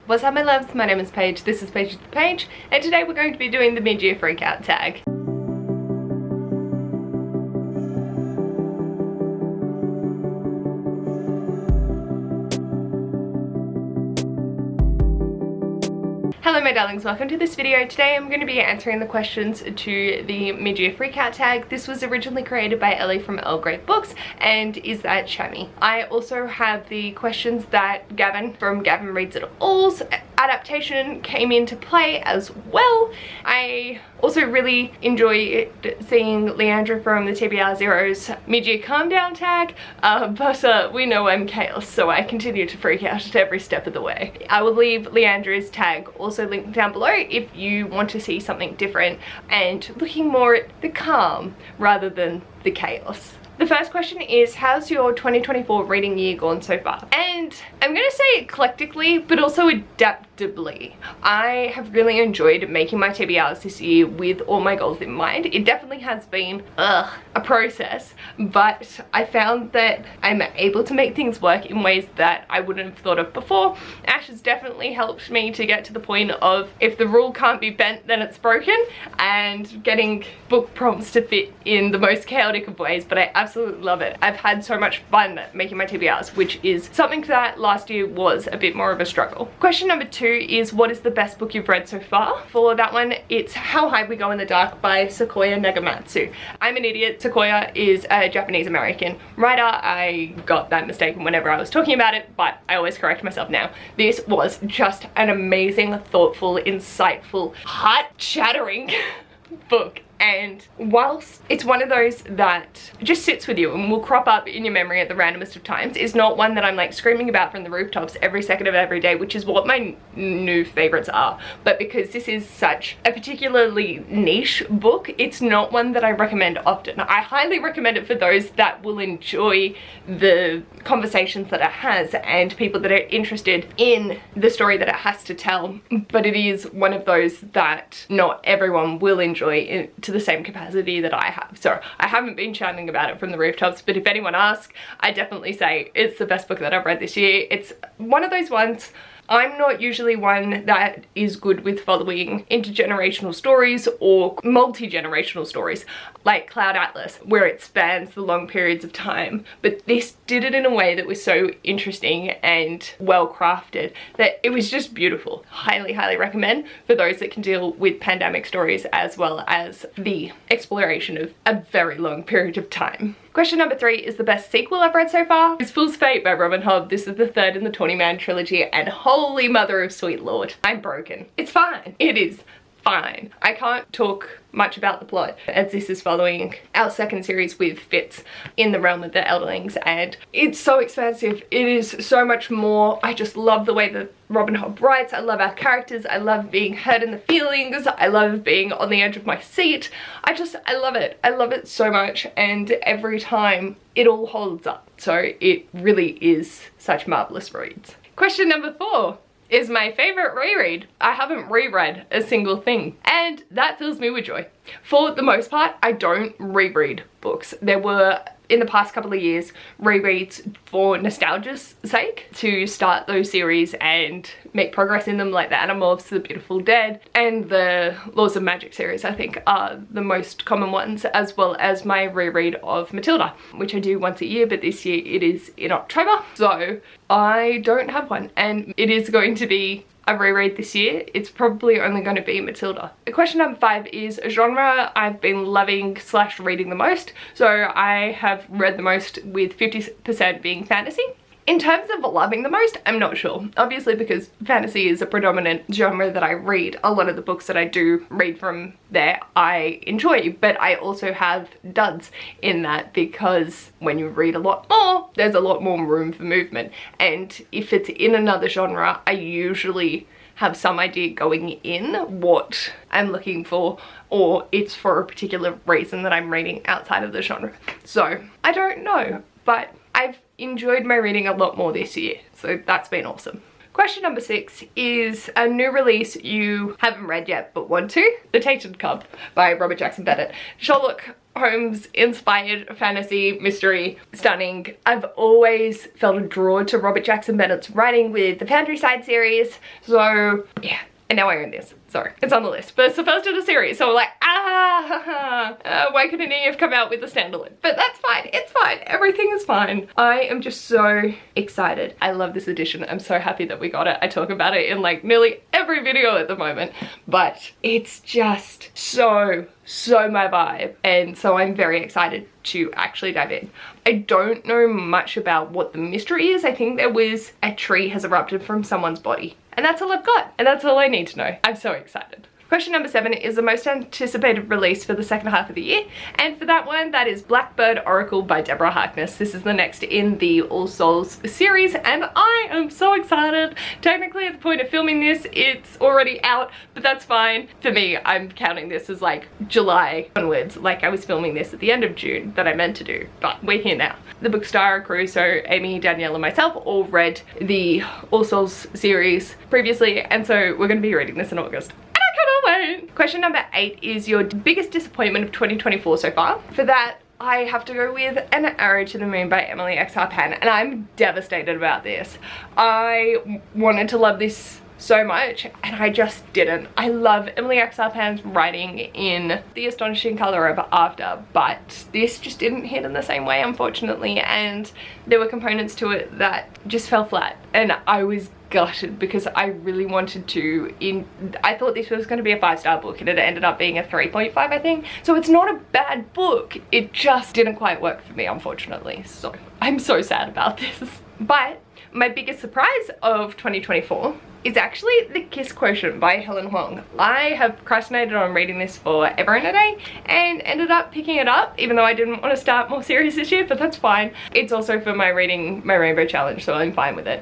What's up my loves, my name is Paige, this is Paige with the Page, and today we're going to be doing the mid-year freakout tag. Hello my darlings, welcome to this video. Today I'm going to be answering the questions to the mid-year freakout tag. This was originally created by Ellie from Earl Grey Books and Is That Shammy. I also have the questions that Gavin from Gavin Reads It All's adaptation came into play as well. I also really enjoy seeing Leandra from the TBR Zero's mid-year calm down tag, but we know I'm chaos, so I continue to freak out at every step of the way. I will leave Leandra's tag also linked down below if you want to see something different and looking more at the calm rather than the chaos. The first question is, how's your 2024 reading year gone so far? And I'm gonna say eclectically, but also adaptably. I have really enjoyed making my TBRs this year with all my goals in mind. It definitely has been a process, but I found that I'm able to make things work in ways that I wouldn't have thought of before. Ash has definitely helped me to get to the point of, if the rule can't be bent, then it's broken, and getting book prompts to fit in the most chaotic of ways, but I absolutely love it. I've had so much fun making my TBRs, which is something that last year was a bit more of a struggle. Question number 2 is, what is the best book you've read so far? For that one, it's How High We Go in the Dark by Sequoia Nagamatsu. I'm an idiot. Sequoia is a Japanese American writer. I got that mistaken whenever I was talking about it, but I always correct myself now. This was just an amazing, thoughtful, insightful, heart-shattering book. And whilst it's one of those that just sits with you and will crop up in your memory at the randomest of times, it's not one that I'm like screaming about from the rooftops every second of every day, which is what my new favorites are. But because this is such a particularly niche book, it's not one that I recommend often. I highly recommend it for those that will enjoy the conversations that it has and people that are interested in the story that it has to tell. But it is one of those that not everyone will enjoy to the same capacity that I have. So I haven't been shouting about it from the rooftops, but if anyone asks, I definitely say it's the best book that I've read this year. It's one of those ones. I'm not usually one that is good with following intergenerational stories or multi-generational stories like Cloud Atlas, where it spans the long periods of time. But this did it in a way that was so interesting and well crafted that it was just beautiful. Highly, highly recommend for those that can deal with pandemic stories as well as the exploration of a very long period of time. Question number 3 is the best sequel I've read so far. It's Fool's Fate by Robin Hobb. This is the third in the Tawny Man trilogy, and holy mother of sweet lord, I'm broken. It's fine. It is fine. I can't talk much about the plot as this is following our second series with Fitz in the realm of the Elderlings, and it's so expansive. It is so much more. I just love the way that Robin Hobb writes. I love our characters. I love being hurt in the feelings. I love being on the edge of my seat. I love it. I love it so much, and every time it all holds up. So it really is such marvelous reads. Question number 4 is my favorite reread. I haven't reread a single thing, and that fills me with joy. For the most part, I don't reread books. There were, in the past couple of years, rereads for nostalgia's sake, to start those series and make progress in them, like the Animorphs, the Beautiful Dead, and the Laws of Magic series, I think, are the most common ones, as well as my reread of Matilda, which I do once a year, but this year it is in October, so I don't have one, and it is going to be a reread this year. It's probably only going to be Matilda. Question number 5 is a genre I've been loving / reading the most. So I have read the most, with 50% being fantasy. In terms of loving the most, I'm not sure. Obviously, because fantasy is a predominant genre that I read, a lot of the books that I do read from there I enjoy, but I also have duds in that, because when you read a lot more, there's a lot more room for movement. And if it's in another genre, I usually have some idea going in what I'm looking for, or it's for a particular reason that I'm reading outside of the genre. So I don't know, but I've enjoyed my reading a lot more this year, so that's been awesome. Question number 6 is a new release you haven't read yet but want to. The Tainted Cup by Robert Jackson Bennett. Sherlock Holmes inspired fantasy, mystery, stunning. I've always felt drawn to Robert Jackson Bennett's writing with the Foundry Side series, so yeah. And now I own this. Sorry, it's on the list. But it's the first in a series, so I'm like, why couldn't he have come out with a standalone? But that's fine, it's fine. Everything is fine. I am just so excited. I love this edition. I'm so happy that we got it. I talk about it in like nearly every video at the moment, but it's just so my vibe. And so I'm very excited to actually dive in. I don't know much about what the mystery is. I think there was a tree has erupted from someone's body. And that's all I've got. And that's all I need to know. I'm so excited. Question number 7 is the most anticipated release for the second half of the year. And for that one, that is Blackbird Oracle by Deborah Harkness. This is the next in the All Souls series, and I am so excited. Technically, at the point of filming this, it's already out, but that's fine. For me, I'm counting this as like July onwards. Like I was filming this at the end of June that I meant to do, but we're here now. The Bookstar crew, so Amy, Danielle, and myself all read the All Souls series previously, and so we're going to be reading this in August. Question number 8 is your biggest disappointment of 2024 so far. For that, I have to go with An Arrow to the Moon by Emily X. Harpan, and I'm devastated about this. I wanted to love this so much and I just didn't. I love Emily X. Harpan's writing in The Astonishing Color of After, but this just didn't hit in the same way, unfortunately, and there were components to it that just fell flat, and I was gutted because I really wanted to. I thought this was going to be a 5-star book and it ended up being a 3.5, I think. So it's not a bad book, it just didn't quite work for me, unfortunately. So I'm so sad about this. But my biggest surprise of 2024 is actually The Kiss Quotient by Helen Huang. I have procrastinated on reading this forever and a day and ended up picking it up, even though I didn't want to start more series this year, but that's fine. It's also for my Reading My Rainbow Challenge, so I'm fine with it.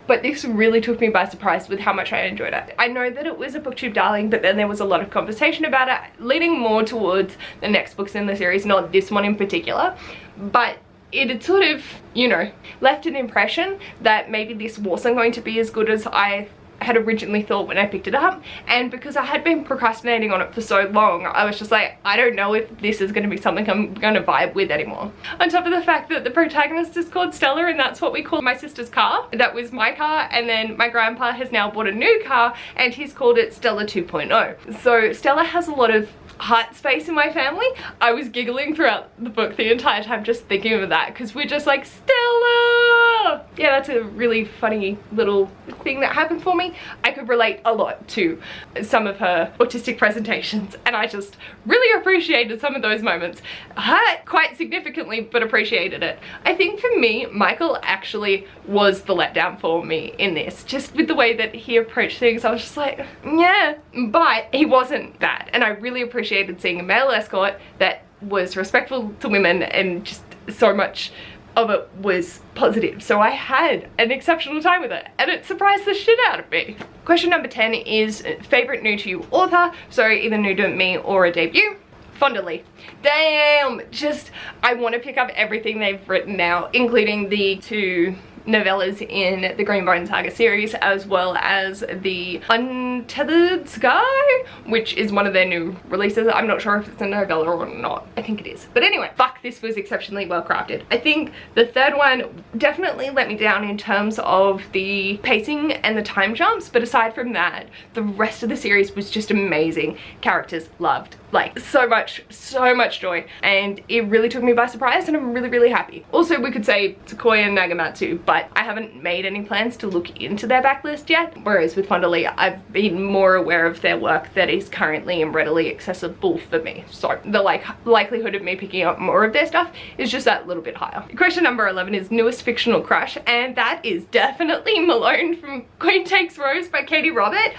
But this really took me by surprise with how much I enjoyed it. I know that it was a booktube darling, but then there was a lot of conversation about it, leaning more towards the next books in the series, not this one in particular. But it had sort of, you know, left an impression that maybe this wasn't going to be as good as I had originally thought when I picked it up, and because I had been procrastinating on it for so long, I was just like, I don't know if this is going to be something I'm going to vibe with anymore. On top of the fact that the protagonist is called Stella, and that's what we call my sister's car. That was my car, and then my grandpa has now bought a new car and he's called it Stella 2.0. So Stella has a lot of heart space in my family. I was giggling throughout the book the entire time just thinking of that, because we're just like, Stella! Yeah, that's a really funny little thing that happened for me. I could relate a lot to some of her autistic presentations, and I just really appreciated some of those moments. Hurt quite significantly, but appreciated it. I think for me, Michael actually was the letdown for me in this. Just with the way that he approached things, I was just like, yeah, but he wasn't that. And I really appreciated seeing a male escort that was respectful to women, and just so much of it was positive. So I had an exceptional time with it, and it surprised the shit out of me. Question number 10 is favorite new to you author, so either new to me or a debut. Fonda Lee. Damn, just I want to pick up everything they've written now, including the 2 novellas in the Greenbone Saga series, as well as the Untethered Sky, which is one of their new releases. I'm not sure if it's a novella or not. I think it is. But anyway, fuck, this was exceptionally well crafted. I think the third one definitely let me down in terms of the pacing and the time jumps, but aside from that, the rest of the series was just amazing. Characters loved. Like, so much joy, and it really took me by surprise, and I'm really happy. Also, we could say Sequoia and Nagamatsu, but I haven't made any plans to look into their backlist yet, whereas with Fonda Lee, I've been more aware of their work that is currently and readily accessible for me. So the likelihood of me picking up more of their stuff is just that little bit higher. Question number 11 is newest fictional crush, and that is definitely Malone from Queen Takes Rose by Katie Robert.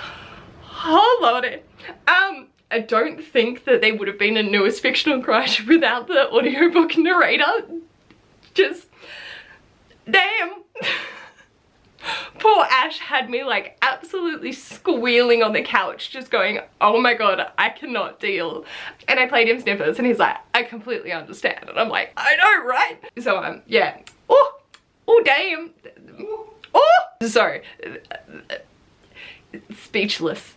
Oh lordy. I don't think that they would have been a newest fictional crush without the audiobook narrator. Just, damn. Poor Ash had me like absolutely squealing on the couch, just going, oh my god, I cannot deal. And I played him snippets and he's like, I completely understand. And I'm like, I know, right? So yeah. Oh damn. Oh! So, speechless.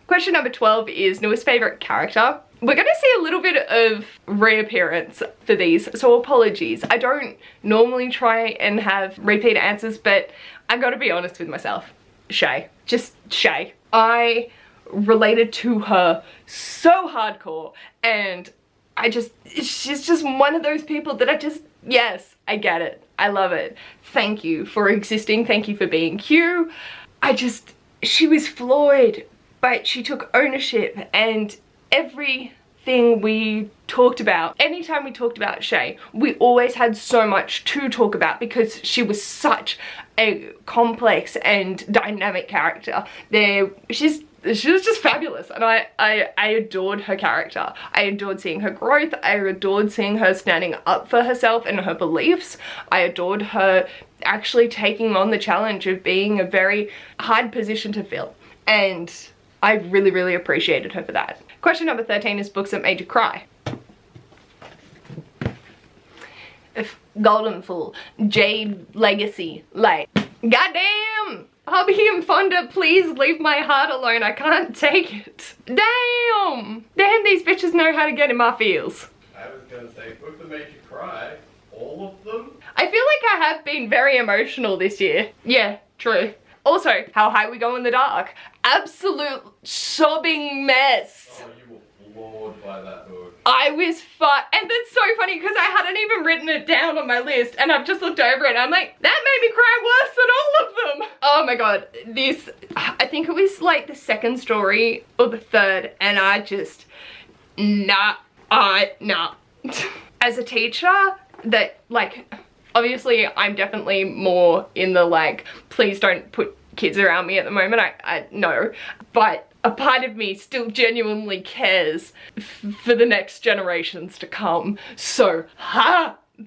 Question number 12 is newest favorite character. We're gonna see a little bit of reappearance for these, so apologies. I don't normally try and have repeat answers, but I gotta be honest with myself. Shay. Just Shay. I related to her so hardcore, and she's just one of those people that yes, I get it. I love it. Thank you for existing. Thank you for being Q. She was flawed, but she took ownership, and everything we talked about, anytime we talked about Shay, we always had so much to talk about because she was such a complex and dynamic character. She was just fabulous, and I adored her character. I adored seeing her growth. I adored seeing her standing up for herself and her beliefs. I adored her actually taking on the challenge of being a very hard position to fill, and I really, really appreciated her for that. Question number 13 is books that made you cry. Golden Fool, Jade Legacy, like, goddamn! Hobby and Fonda, please leave my heart alone. I can't take it. Damn! Damn, these bitches know how to get in my feels. I was gonna say, book that made you cry. All of them? I feel like I have been very emotional this year. Yeah, true. Also, How High We Go in the Dark. Absolute sobbing mess. Oh, you were floored by that book. I was and that's so funny because I hadn't even written it down on my list, and I've just looked over it and I'm like, that made me cry worse than all of them. Oh my god, I think it was like the second story or the third, and I just, nah. As a teacher, that, like, obviously I'm definitely more in the, like, please don't put kids around me at the moment, I know, but a part of me still genuinely cares for the next generations to come. So,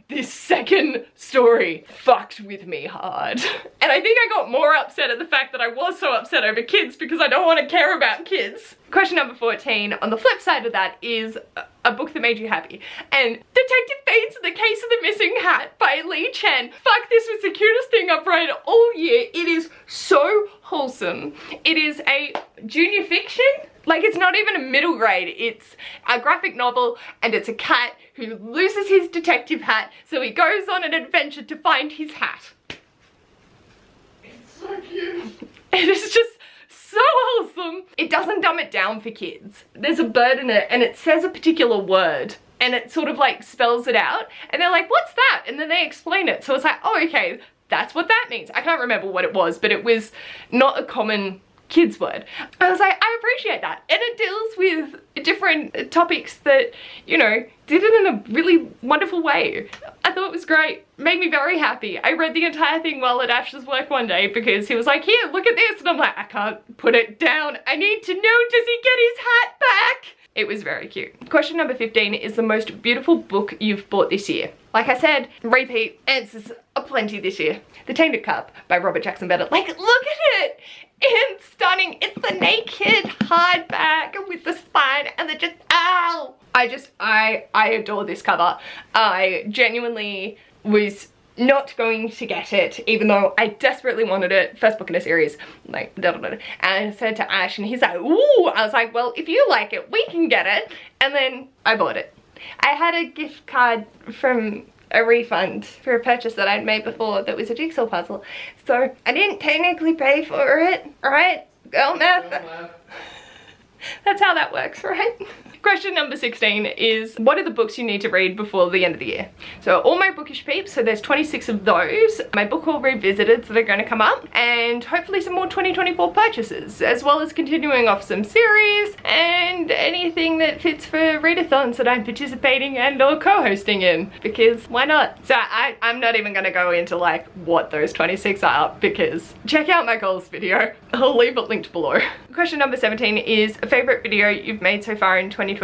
this second story fucked with me hard. And I think I got more upset at the fact that I was so upset over kids because I don't want to care about kids. Question number 14, on the flip side of that, is a book that made you happy. And Detective Bates and the Case of the Missing Hat by Lee Chen. Fuck, this was the cutest thing I've read all year. It is so wholesome. It is a junior fiction. Like, it's not even a middle grade. It's a graphic novel, and it's a cat who loses his detective hat, so he goes on an adventure to find his hat. It's so cute. It is just so wholesome. It doesn't dumb it down for kids. There's a bird in it, and it says a particular word, and it sort of like spells it out, and they're like, what's that? And then they explain it. So it's like, oh, okay, that's what that means. I can't remember what it was, but it was not a common kids word. I was like, I appreciate that. And it deals with different topics that, you know, did it in a really wonderful way. I thought it was great. Made me very happy. I read the entire thing while at Ash's work one day because he was like, here, look at this. And I'm like, I can't put it down. I need to know, does he get his hat back? It was very cute. Question number 15 is the most beautiful book you've bought this year. Like I said, repeat answers aplenty this year. The Tainted Cup by Robert Jackson Bennett. Like, look at it. It's stunning. It's the naked hardback with the spine and the just, ow. I adore this cover. I genuinely was not going to get it, even though I desperately wanted it. First book in a series, like, and I said to Ash, and he's like, ooh. I was like, well, if you like it, we can get it. And then I bought it. I had a gift card from a refund for a purchase that I'd made before that was a jigsaw puzzle. So I didn't technically pay for it, right? Girl math. That's how that works, right? Question number 16 is, what are the books you need to read before the end of the year? So all my bookish peeps, so there's 26 of those. My book haul revisited, so they're going to come up, and hopefully some more 2024 purchases, as well as continuing off some series and anything that fits for readathons that I'm participating and or co-hosting in, because why not? So I'm not even going to go into like what those 26 are, because check out my goals video. I'll leave it linked below. Question number 17 is a favorite video you've made so far in 2024.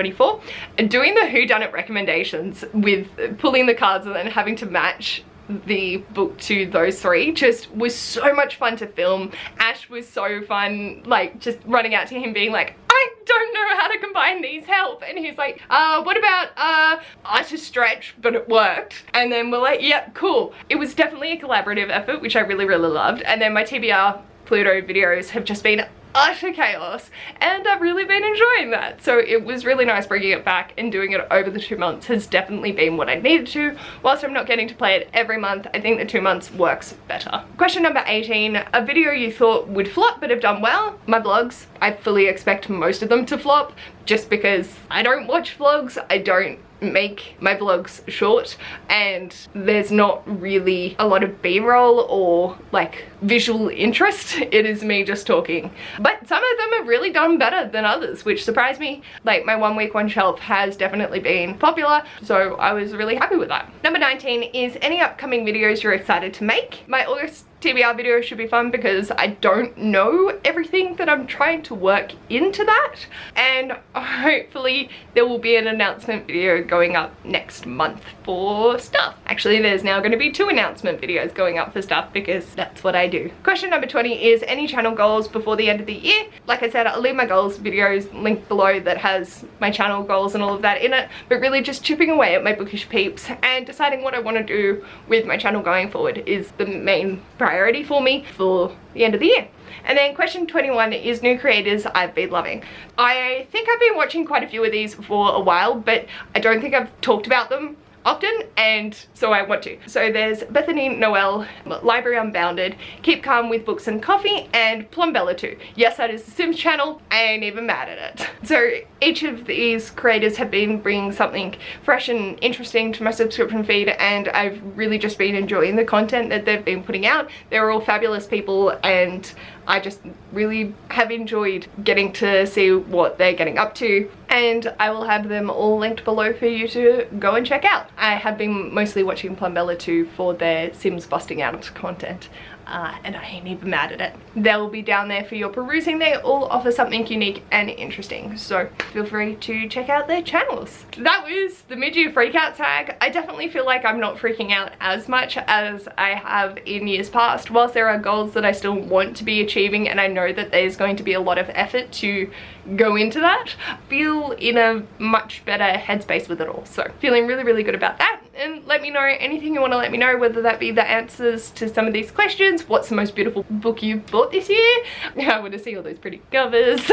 Doing the whodunit recommendations with pulling the cards and then having to match the book to those three just was so much fun to film. Ash was so fun, like just running out to him being like, I don't know how to combine these help? And he's like, what about artist stretch? But it worked. And then we're like, yeah, cool. It was definitely a collaborative effort, which I really, really loved. And then my TBR Pluto videos have just been utter chaos, and I've really been enjoying that. So it was really nice bringing it back, and doing it over the 2 months has definitely been what I needed to. Whilst I'm not getting to play it every month, I think the 2 months works better. Question number 18, a video you thought would flop but have done well. My vlogs, I fully expect most of them to flop, just because I don't watch vlogs, I don't make my vlogs short, and there's not really a lot of b-roll or like visual interest. It is me just talking, but some of them have really done better than others, which surprised me. Like my 1 week 1 shelf has definitely been popular, so I was really happy with that. Number 19 is any upcoming videos you're excited to make. My August TBR video should be fun because I don't know everything that I'm trying to work into that, and hopefully there will be an announcement video going up next month for stuff. Actually, there's now going to be 2 announcement videos going up for stuff because that's what I do. Question number 20 is any channel goals before the end of the year. Like I said, I'll leave my goals videos linked below that has my channel goals and all of that in it, but really just chipping away at my bookish peeps and deciding what I want to do with my channel going forward is the main priority for me for the end of the year. And then question 21 is new creators I've been loving. I think I've been watching quite a few of these for a while, but I don't think I've talked about them often, and so I want to. So there's Bethany Noel, Library Unbounded, Keep Calm with Books and Coffee, and Plumbella 2. Yes, that is the Sims channel. I ain't even mad at it. So each of these creators have been bringing something fresh and interesting to my subscription feed, and I've really just been enjoying the content that they've been putting out. They're all fabulous people, and I just really have enjoyed getting to see what they're getting up to, and I will have them all linked below for you to go and check out. I have been mostly watching Plumbella 2 for their Sims busting out content. And I ain't even mad at it. They'll be down there for your perusing. They all offer something unique and interesting, so feel free to check out their channels. That was the mid-year freakout tag. I definitely feel like I'm not freaking out as much as I have in years past. Whilst there are goals that I still want to be achieving, and I know that there's going to be a lot of effort to go into that, I feel in a much better headspace with it all. So feeling really, really good about that. And let me know anything you want to let me know, whether that be the answers to some of these questions, what's the most beautiful book you bought this year, I want to see all those pretty covers,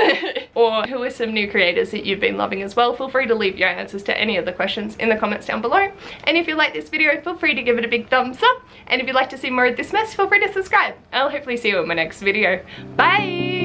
or who are some new creators that you've been loving as well. Feel free to leave your answers to any of the questions in the comments down below. And if you like this video, feel free to give it a big thumbs up, and if you'd like to see more of this mess, feel free to subscribe. I'll hopefully see you in my next video. Bye!